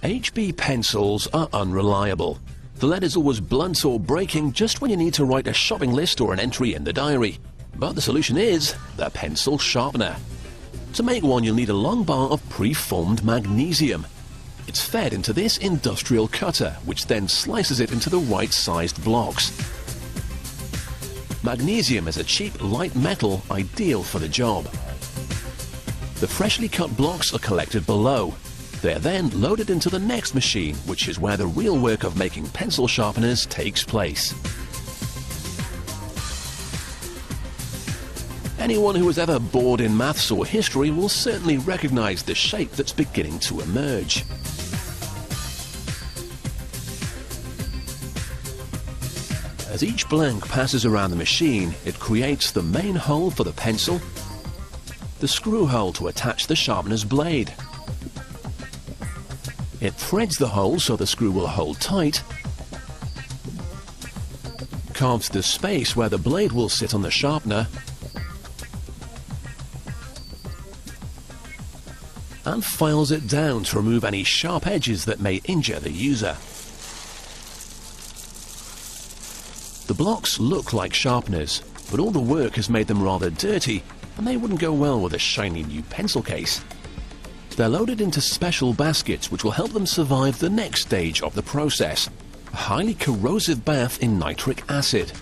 HB pencils are unreliable. The lead is always blunt or breaking just when you need to write a shopping list or an entry in the diary. But the solution is the pencil sharpener. To make one, you'll need a long bar of pre-formed magnesium. It's fed into this industrial cutter, which then slices it into the right-sized blocks. Magnesium is a cheap, light metal ideal for the job. The freshly cut blocks are collected below. They're then loaded into the next machine, which is where the real work of making pencil sharpeners takes place. Anyone who was ever bored in maths or history will certainly recognize the shape that's beginning to emerge. As each blank passes around the machine, it creates the main hole for the pencil, the screw hole to attach the sharpener's blade. It threads the hole so the screw will hold tight, carves the space where the blade will sit on the sharpener, and files it down to remove any sharp edges that may injure the user. The blocks look like sharpeners, but all the work has made them rather dirty, and they wouldn't go well with a shiny new pencil case. They're loaded into special baskets which will help them survive the next stage of the process, a highly corrosive bath in nitric acid.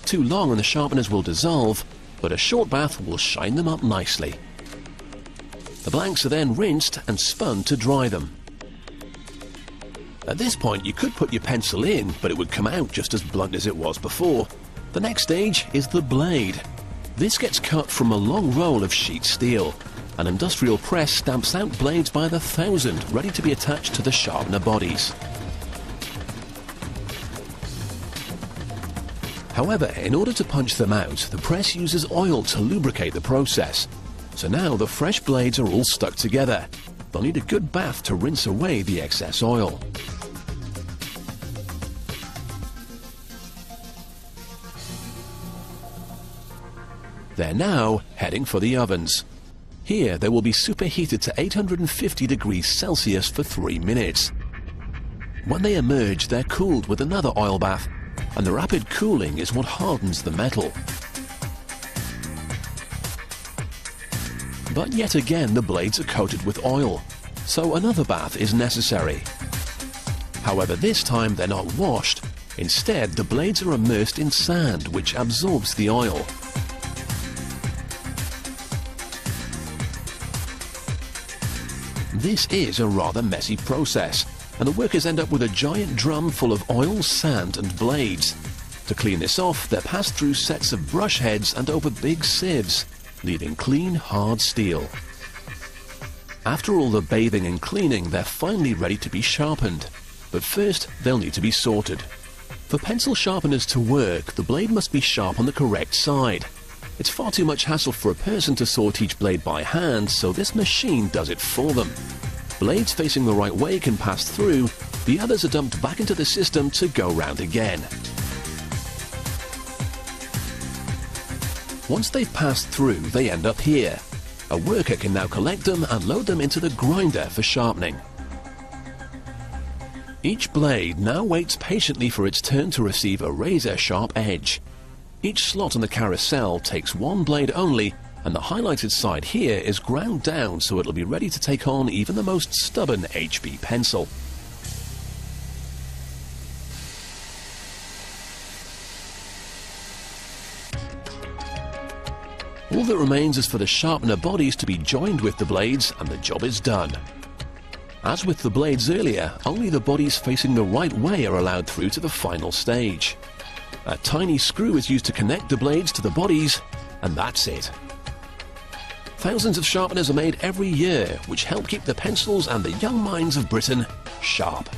Too long and the sharpeners will dissolve, but a short bath will shine them up nicely. The blanks are then rinsed and spun to dry them. At this point you could put your pencil in, but it would come out just as blunt as it was before. The next stage is the blade. This gets cut from a long roll of sheet steel. An industrial press stamps out blades by the thousand, ready to be attached to the sharpener bodies. However, in order to punch them out, the press uses oil to lubricate the process. So now the fresh blades are all stuck together. They'll need a good bath to rinse away the excess oil. They're now heading for the ovens. Here they will be superheated to 850 degrees Celsius for 3 minutes. When they emerge, they're cooled with another oil bath, and the rapid cooling is what hardens the metal. But yet again the blades are coated with oil, so another bath is necessary. However, this time they're not washed. Instead, the blades are immersed in sand, which absorbs the oil. This is a rather messy process, and the workers end up with a giant drum full of oil, sand and blades. To clean this off, they're passed through sets of brush heads and over big sieves, leaving clean, hard steel. After all the bathing and cleaning, they're finally ready to be sharpened. But first, they'll need to be sorted. For pencil sharpeners to work, the blade must be sharp on the correct side. It's far too much hassle for a person to sort each blade by hand, so this machine does it for them. Blades facing the right way can pass through, the others are dumped back into the system to go round again. Once they've passed through, they end up here. A worker can now collect them and load them into the grinder for sharpening. Each blade now waits patiently for its turn to receive a razor-sharp edge. Each slot on the carousel takes one blade only, and the highlighted side here is ground down so it'll be ready to take on even the most stubborn HB pencil. All that remains is for the sharpener bodies to be joined with the blades, and the job is done. As with the blades earlier, only the bodies facing the right way are allowed through to the final stage. A tiny screw is used to connect the blades to the bodies, and that's it. Thousands of sharpeners are made every year, which help keep the pencils and the young minds of Britain sharp.